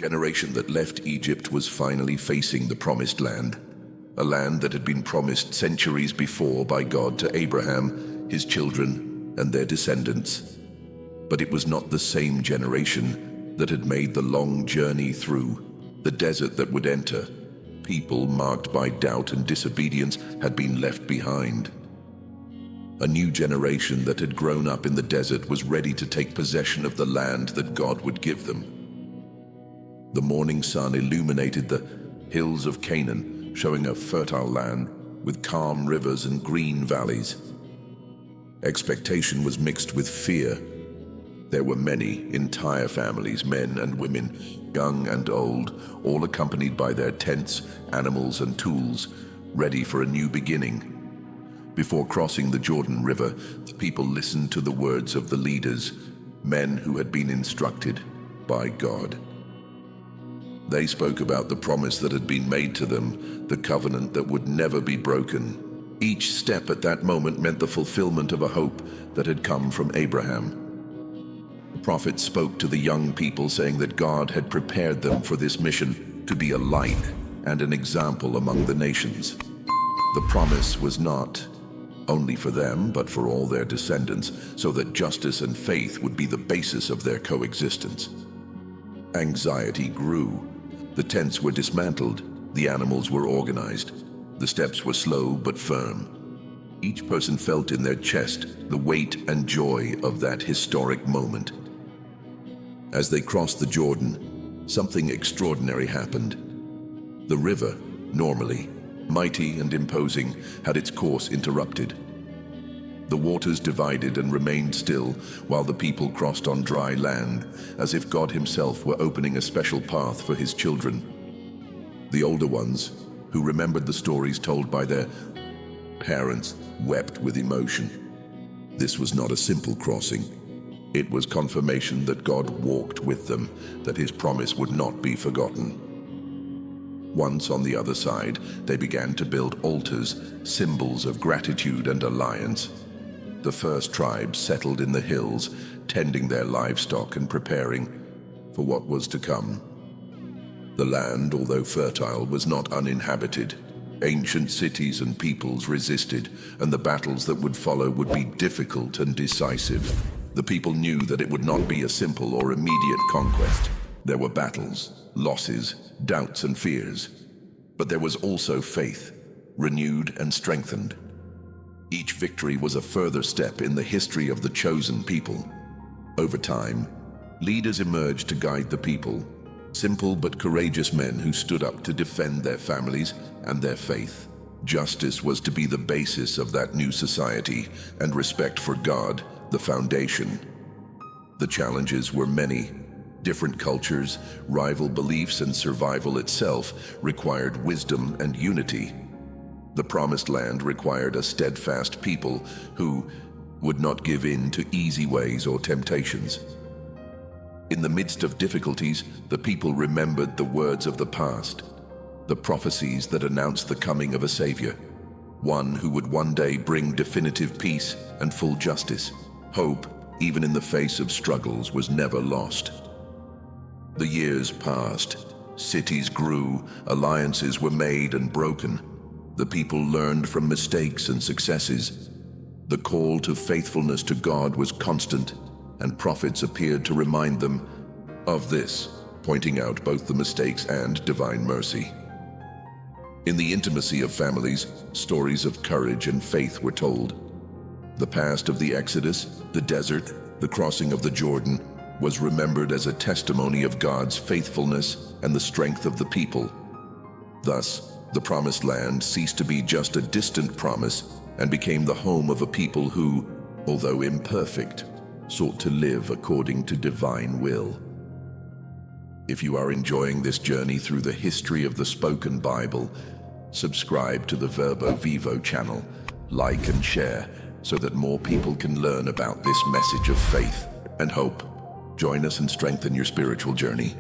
generation that left Egypt was finally facing the promised land, a land that had been promised centuries before by God to Abraham, his children, and their descendants. But it was not the same generation that had made the long journey through the desert that would enter. People marked by doubt and disobedience had been left behind. A new generation that had grown up in the desert was ready to take possession of the land that God would give them. The morning sun illuminated the hills of Canaan, showing a fertile land with calm rivers and green valleys. Expectation was mixed with fear. There were many entire families, men and women, young and old, all accompanied by their tents, animals, and tools, ready for a new beginning. Before crossing the Jordan River, the people listened to the words of the leaders, men who had been instructed by God. They spoke about the promise that had been made to them, the covenant that would never be broken. Each step at that moment meant the fulfillment of a hope that had come from Abraham. The prophet spoke to the young people, saying that God had prepared them for this mission to be a light and an example among the nations. The promise was not only for them, but for all their descendants, so that justice and faith would be the basis of their coexistence. Anxiety grew. The tents were dismantled, the animals were organized, the steps were slow but firm. Each person felt in their chest the weight and joy of that historic moment. As they crossed the Jordan, something extraordinary happened. The river, normally mighty and imposing, had its course interrupted. The waters divided and remained still while the people crossed on dry land, as if God himself were opening a special path for his children. The older ones, who remembered the stories told by their parents, wept with emotion. This was not a simple crossing. It was confirmation that God walked with them, that his promise would not be forgotten. Once on the other side, they began to build altars, symbols of gratitude and alliance. The first tribes settled in the hills, tending their livestock and preparing for what was to come. The land, although fertile, was not uninhabited. Ancient cities and peoples resisted, and the battles that would follow would be difficult and decisive. The people knew that it would not be a simple or immediate conquest. There were battles, losses, doubts, and fears. But there was also faith, renewed and strengthened. Each victory was a further step in the history of the chosen people. Over time, leaders emerged to guide the people, simple but courageous men who stood up to defend their families and their faith. Justice was to be the basis of that new society, and respect for God, the foundation. The challenges were many. Different cultures, rival beliefs, and survival itself required wisdom and unity. The promised land required a steadfast people who would not give in to easy ways or temptations. In the midst of difficulties, the people remembered the words of the past, the prophecies that announced the coming of a Savior, one who would one day bring definitive peace and full justice. Hope, even in the face of struggles, was never lost. The years passed, cities grew, alliances were made and broken. The people learned from mistakes and successes. The call to faithfulness to God was constant, and prophets appeared to remind them of this, pointing out both the mistakes and divine mercy. In the intimacy of families, stories of courage and faith were told. The past of the Exodus, the desert, the crossing of the Jordan, was remembered as a testimony of God's faithfulness and the strength of the people. Thus, the Promised Land ceased to be just a distant promise and became the home of a people who, although imperfect, sought to live according to divine will. If you are enjoying this journey through the history of the spoken Bible, subscribe to the Verbo Vivo channel, like and share, so that more people can learn about this message of faith and hope. Join us and strengthen your spiritual journey.